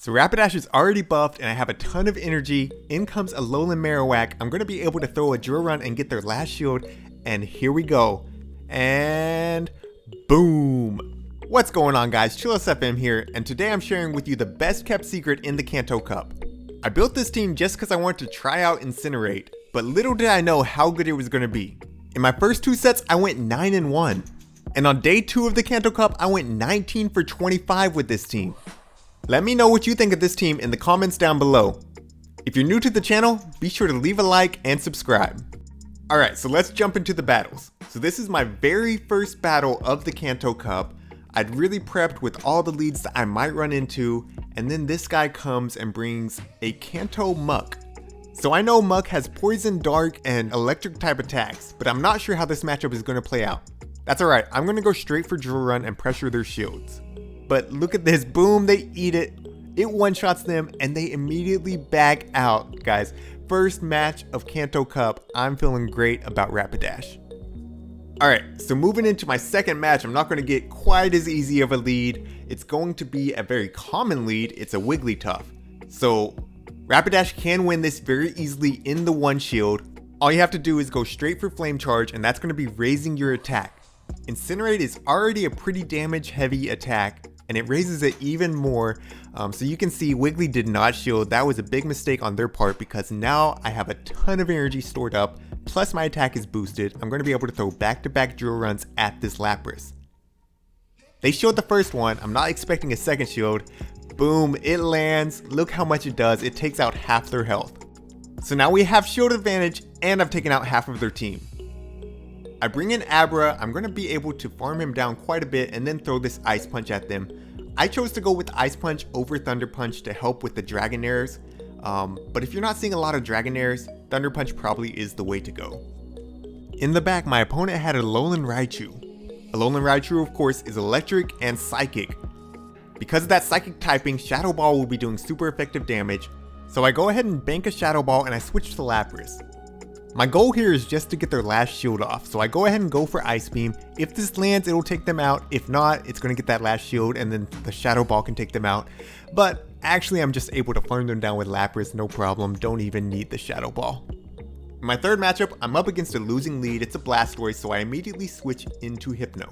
So Rapidash is already buffed and I have a ton of energy. In comes Alolan Marowak. I'm going to be able to throw a drill run and get their last shield. And here we go. And boom. What's going on, guys? ChillisFM here, and today I'm sharing with you the best kept secret in the Kanto Cup. I built this team just because I wanted to try out Incenerate, but little did I know how good it was going to be. In my first two sets, I went 9-1. And on day 2 of the Kanto Cup, I went 19 for 25 with this team. Let me know what you think of this team in the comments down below. If you're new to the channel, be sure to leave a like and subscribe. Alright, so let's jump into the battles. So this is my very first battle of the Kanto Cup. I'd really prepped with all the leads that I might run into, and then this guy comes and brings a Kanto Muck. So I know Muck has poison, dark, and electric type attacks, but I'm not sure how this matchup is going to play out. That's alright, I'm going to go straight for Drill Run and pressure their shields. But look at this, boom, they eat it. It one-shots them and they immediately back out, guys. First match of Kanto Cup, I'm feeling great about Rapidash. Alright, so moving into my second match, I'm not going to get quite as easy of a lead. It's going to be a very common lead. It's a Wigglytuff. So Rapidash can win this very easily in the one shield. All you have to do is go straight for Flame Charge, and that's going to be raising your attack. Incinerate is already a pretty damage heavy attack, and it raises it even more. So you can see Wiggly did not shield. That was a big mistake on their part because now I have a ton of energy stored up, plus my attack is boosted. I'm going to be able to throw back-to-back drill runs at this Lapras. They shield the first one. I'm not expecting a second shield. Boom, it lands. Look how much it does. It takes out half their health. So now we have shield advantage, and I've taken out half of their team. I bring in Abra. I'm going to be able to farm him down quite a bit and then throw this Ice Punch at them. I chose to go with Ice Punch over Thunder Punch to help with the Dragonairs. But if you're not seeing a lot of Dragonairs, Thunder Punch probably is the way to go. In the back, my opponent had a Alolan Raichu. Alolan Raichu, of course, is electric and psychic. Because of that psychic typing, Shadow Ball will be doing super effective damage. So I go ahead and bank a Shadow Ball and I switch to Lapras. My goal here is just to get their last shield off, so I go ahead and go for Ice Beam. If this lands, it'll take them out. If not, it's going to get that last shield and then the Shadow Ball can take them out. But actually, I'm just able to farm them down with Lapras, no problem. Don't even need the Shadow Ball. In my third matchup, I'm up against a losing lead. It's a Blastoise, so I immediately switch into Hypno.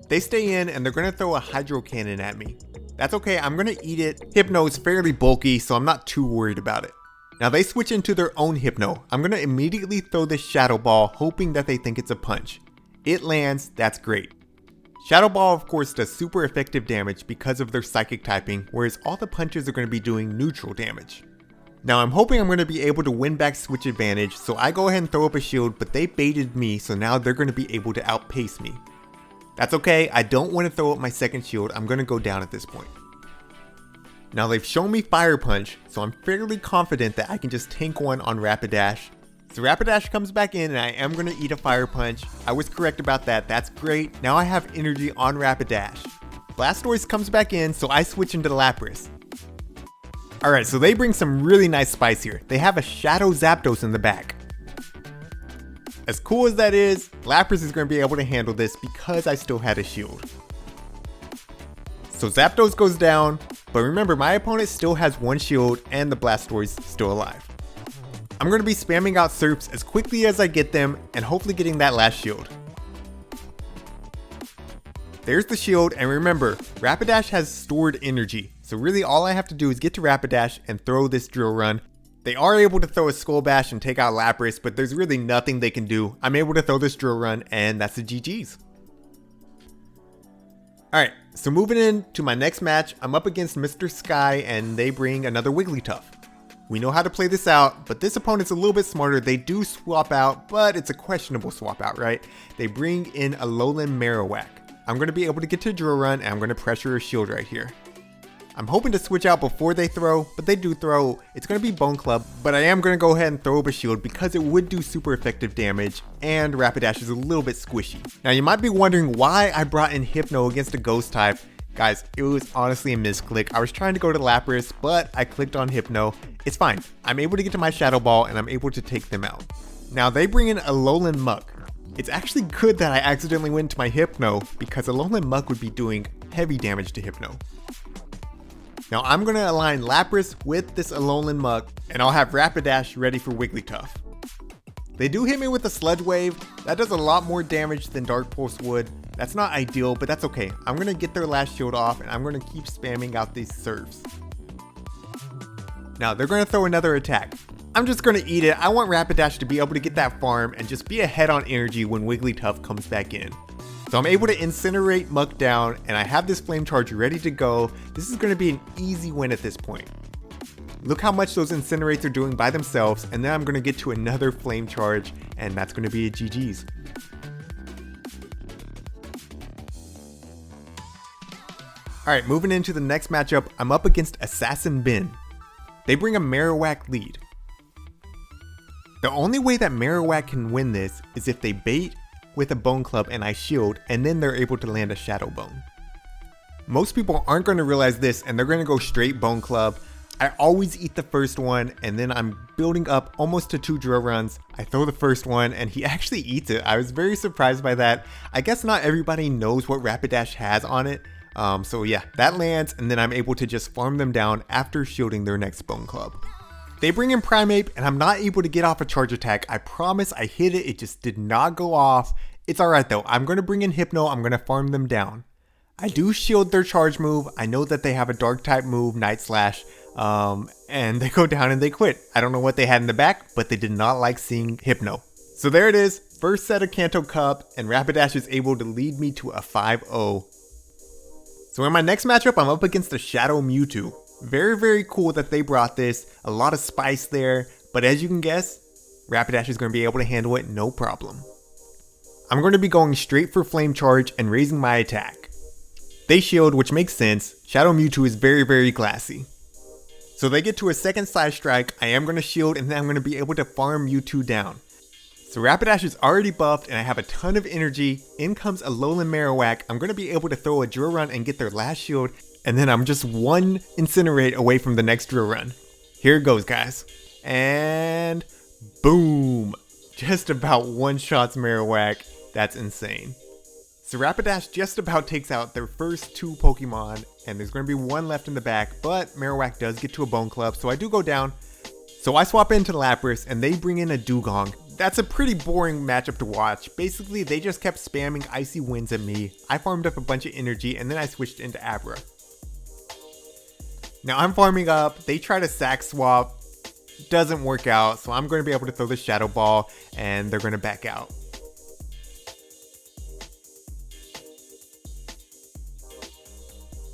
They stay in and they're going to throw a Hydro Cannon at me. That's okay, I'm going to eat it. Hypno is fairly bulky, so I'm not too worried about it. Now they switch into their own Hypno. I'm going to immediately throw this Shadow Ball, hoping that they think it's a punch. It lands, that's great. Shadow Ball, of course, does super effective damage because of their psychic typing, whereas all the punches are going to be doing neutral damage. Now I'm hoping I'm going to be able to win back switch advantage, so I go ahead and throw up a shield, but they baited me, so now they're going to be able to outpace me. That's okay, I don't want to throw up my second shield. I'm going to go down at this point. Now they've shown me Fire Punch, so I'm fairly confident that I can just tank one on Rapidash. So Rapidash comes back in and I am going to eat a Fire Punch. I was correct about that, that's great. Now I have energy on Rapidash. Blastoise comes back in, so I switch into Lapras. Alright, so they bring some really nice spice here. They have a Shadow Zapdos in the back. As cool as that is, Lapras is going to be able to handle this because I still had a shield. So Zapdos goes down, but remember my opponent still has one shield and the Blastoise still alive. I'm going to be spamming out Surfs as quickly as I get them and hopefully getting that last shield. There's the shield, and remember, Rapidash has stored energy, so really all I have to do is get to Rapidash and throw this Drill Run. They are able to throw a Skull Bash and take out Lapras, but there's really nothing they can do. I'm able to throw this Drill Run and that's the GG's. Alright, so moving into my next match, I'm up against Mr. Sky and they bring another Wigglytuff. We know how to play this out, but this opponent's a little bit smarter. They do swap out, but it's a questionable swap out, right? They bring in a Alolan Marowak. I'm going to be able to get to Drill Run and I'm going to pressure a shield right here. I'm hoping to switch out before they throw, but they do throw. It's going to be Bone Club, but I am going to go ahead and throw up a shield because it would do super effective damage, and Rapidash is a little bit squishy. Now you might be wondering why I brought in Hypno against a Ghost type. Guys, it was honestly a misclick. I was trying to go to Lapras, but I clicked on Hypno. It's fine. I'm able to get to my Shadow Ball and I'm able to take them out. Now they bring in a Alolan Muck. It's actually good that I accidentally went to my Hypno because Alolan Muck would be doing heavy damage to Hypno. Now I'm going to align Lapras with this Alolan Muck, and I'll have Rapidash ready for Wigglytuff. They do hit me with a Sludge Wave. That does a lot more damage than Dark Pulse would. That's not ideal, but that's okay. I'm going to get their last shield off, and I'm going to keep spamming out these Surfs. Now they're going to throw another attack. I'm just going to eat it. I want Rapidash to be able to get that farm and just be ahead on energy when Wigglytuff comes back in. So I'm able to Incinerate Muck down, and I have this Flame Charge ready to go. This is going to be an easy win at this point. Look how much those Incenerates are doing by themselves, and then I'm going to get to another Flame Charge, and that's going to be a GG's. Alright, moving into the next matchup, I'm up against Assassin Ben. They bring a Marowak lead. The only way that Marowak can win this is if they bait with a Bone Club and I shield, and then they're able to land a Shadow Bone. Most people aren't going to realize this, and they're going to go straight Bone Club. I always eat the first one, and then I'm building up almost to 2 drill runs. I throw the first one, and he actually eats it. I was very surprised by that. I guess not everybody knows what Rapidash has on it. So yeah, that lands, and then I'm able to just farm them down after shielding their next Bone Club. They bring in Primeape, and I'm not able to get off a charge attack. I promise I hit it, it just did not go off. It's alright though, I'm going to bring in Hypno, I'm going to farm them down. I do shield their charge move. I know that they have a dark type move, Night Slash, and they go down and they quit. I don't know what they had in the back, but they did not like seeing Hypno. So there it is, first set of Kanto Cup, and Rapidash is able to lead me to a 5-0. So in my next matchup, I'm up against the Shadow Mewtwo. Very, very cool that they brought this. A lot of spice there, but as you can guess, Rapidash is going to be able to handle it no problem. I'm going to be going straight for Flame Charge and raising my attack. They shield, which makes sense. Shadow Mewtwo is very, very glassy. So they get to a second Side Strike. I am going to shield, and then I'm going to be able to farm Mewtwo down. So Rapidash is already buffed, and I have a ton of energy. In comes Alolan Marowak. I'm going to be able to throw a drill run and get their last shield, and then I'm just one Incinerate away from the next drill run. Here it goes, guys. And boom! Just about one-shots Marowak. That's insane. So Rapidash just about takes out their first 2 Pokemon, and there's going to be 1 left in the back, but Marowak does get to a Bone Club, so I do go down. So I swap into Lapras, and they bring in a Dugong. That's a pretty boring matchup to watch. Basically, they just kept spamming Icy Winds at me. I farmed up a bunch of energy, and then I switched into Abra. Now I'm farming up, they try to sack swap, doesn't work out, so I'm going to be able to throw the Shadow Ball, and they're going to back out.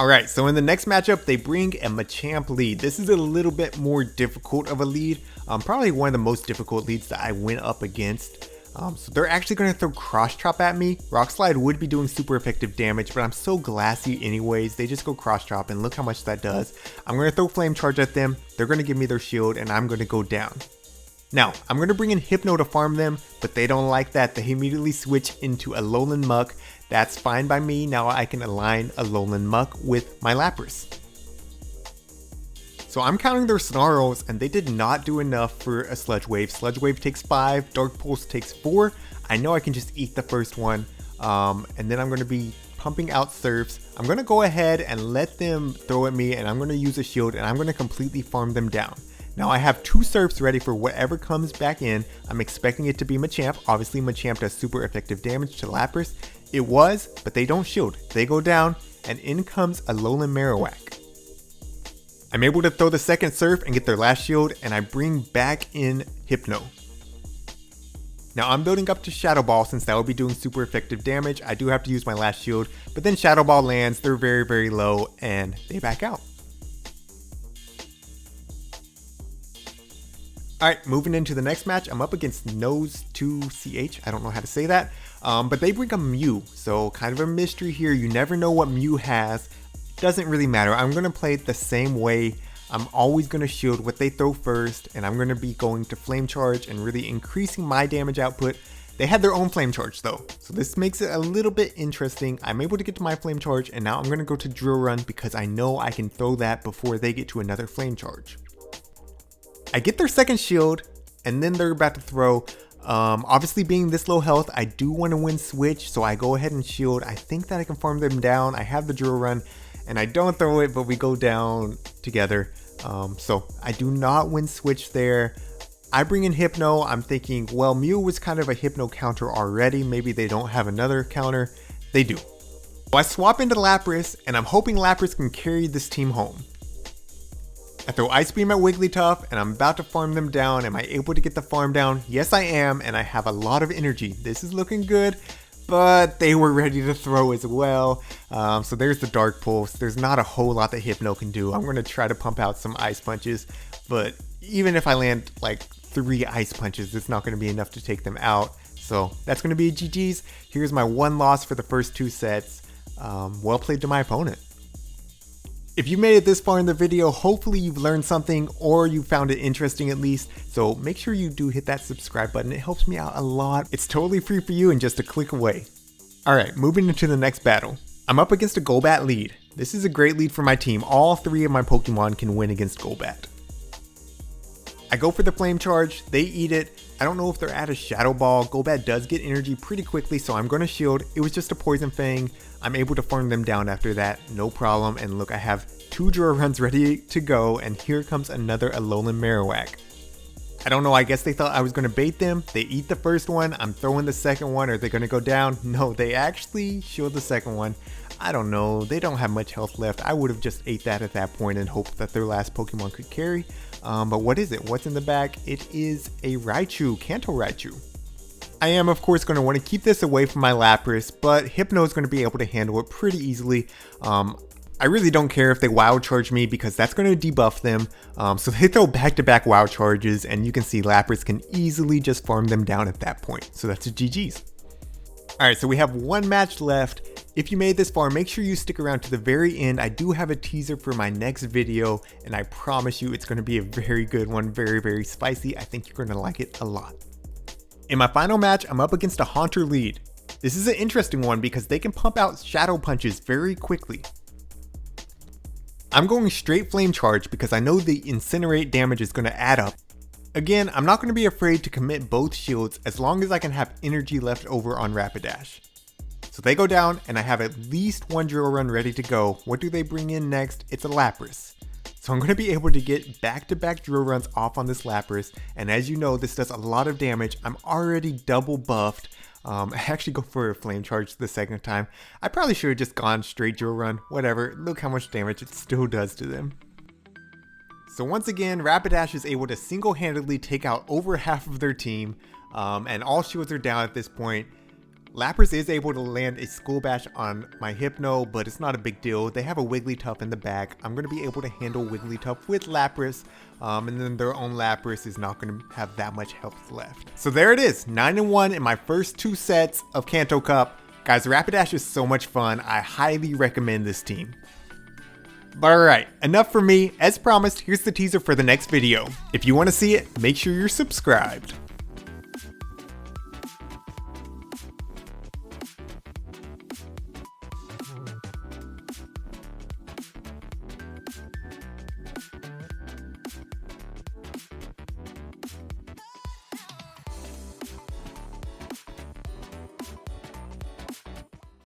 Alright, so in the next matchup, they bring a Machamp lead. This is a little bit more difficult of a lead. Probably one of the most difficult leads that I went up against. So they're actually going to throw Cross Chop at me. Rock Slide would be doing super effective damage, but I'm so glassy anyways. They just go Cross Chop, and look how much that does. I'm going to throw Flame Charge at them. They're going to give me their shield, and I'm going to go down. Now, I'm going to bring in Hypno to farm them, but they don't like that. They immediately switch into Alolan Muck. That's fine by me. Now I can align Alolan Muck with my Lapras. So I'm counting their Snarls, and they did not do enough for a Sludge Wave. Sludge Wave takes 5, Dark Pulse takes 4. I know I can just eat the first one, and then I'm going to be pumping out Surfs. I'm going to go ahead and let them throw at me, and I'm going to use a shield, and I'm going to completely farm them down. Now I have 2 Surfs ready for whatever comes back in. I'm expecting it to be Machamp. Obviously Machamp does super effective damage to Lapras. It was, but they don't shield. They go down, and in comes Alolan Marowak. I'm able to throw the second Surf and get their last shield, and I bring back in Hypno. Now I'm building up to Shadow Ball since that will be doing super effective damage. I do have to use my last shield, but then Shadow Ball lands, they're very, very low, and they back out. Alright, moving into the next match, I'm up against Nose2CH, I don't know how to say that, but they bring a Mew, so kind of a mystery here. You never know what Mew has. Doesn't really matter. I'm going to play it the same way. I'm always going to shield what they throw first, and I'm going to be going to Flame Charge and really increasing my damage output. They had their own Flame Charge though, so this makes it a little bit interesting. I'm able to get to my Flame Charge, and now I'm going to go to Drill Run because I know I can throw that before they get to another Flame Charge. I get their second shield, and then they're about to throw. Obviously being this low health, I do want to win switch, so I go ahead and shield. I think that I can farm them down. I have the Drill Run, and I don't throw it, but we go down together. So I do not win switch there. I bring in Hypno. I'm thinking, well, Mew was kind of a Hypno counter already. Maybe they don't have another counter. They do. So I swap into Lapras, and I'm hoping Lapras can carry this team home. I throw Ice Beam at Wigglytuff, and I'm about to farm them down. Am I able to get the farm down? Yes, I am, and I have a lot of energy. This is looking good, but they were ready to throw as well. So there's the Dark Pulse. There's not a whole lot that Hypno can do. I'm going to try to pump out some Ice Punches, but even if I land like 3 Ice Punches, it's not going to be enough to take them out. So that's going to be a GG's. Here's my 1 loss for the first 2 sets. Well played to my opponent. If you made it this far in the video, hopefully you've learned something or you found it interesting at least. So make sure you do hit that subscribe button. It helps me out a lot. It's totally free for you and just a click away. Alright, moving into the next battle. I'm up against a Golbat lead. This is a great lead for my team. All 3 of my Pokemon can win against Golbat. I go for the Flame Charge, they eat it. I don't know if they're at a Shadow Ball. Golbat does get energy pretty quickly, so I'm going to shield. It was just a Poison Fang. I'm able to farm them down after that, no problem. And look, I have 2 Runs ready to go, and here comes another Alolan Marowak. I don't know, I guess they thought I was going to bait them. They eat the first one, I'm throwing the second one. Are they going to go down? No, they actually shield the second one. I don't know, they don't have much health left. I would have just ate that at that point and hoped that their last Pokemon could carry. But what is it? What's in the bag? It is a Raichu, Kanto Raichu. I am of course going to want to keep this away from my Lapras, but Hypno is going to be able to handle it pretty easily. I really don't care if they Wild Charge me because that's going to debuff them. So they throw back-to-back Wild Charges, and you can see Lapras can easily just farm them down at that point. So that's a GG's. Alright, so we have 1 match left. If you made this far, make sure you stick around to the very end. I do have a teaser for my next video, and I promise you it's going to be a very good one, very, very spicy. I think you're going to like it a lot. In my final match, I'm up against a Haunter lead. This is an interesting one because they can pump out Shadow Punches very quickly. I'm going straight Flame Charge because I know the Incinerate damage is going to add up. Again, I'm not going to be afraid to commit both shields as long as I can have energy left over on Rapidash. So they go down, and I have at least 1 Drill Run ready to go. What do they bring in next? It's a Lapras. So I'm going to be able to get back-to-back Drill Runs off on this Lapras, and as you know, this does a lot of damage. I'm already double buffed. I actually go for a Flame Charge the second time. I probably should have just gone straight Drill Run. Whatever, look how much damage it still does to them. So once again, Rapidash is able to single-handedly take out over half of their team, and all shields are down at this point. Lapras is able to land a Skull Bash on my Hypno, but it's not a big deal. They have a Wigglytuff in the back. I'm going to be able to handle Wigglytuff with Lapras, and then their own Lapras is not going to have that much health left. So there it is, 9-1 in my first 2 sets of Kanto Cup. Guys, Rapidash is so much fun. I highly recommend this team. But alright, enough for me. As promised, here's the teaser for the next video. If you want to see it, make sure you're subscribed.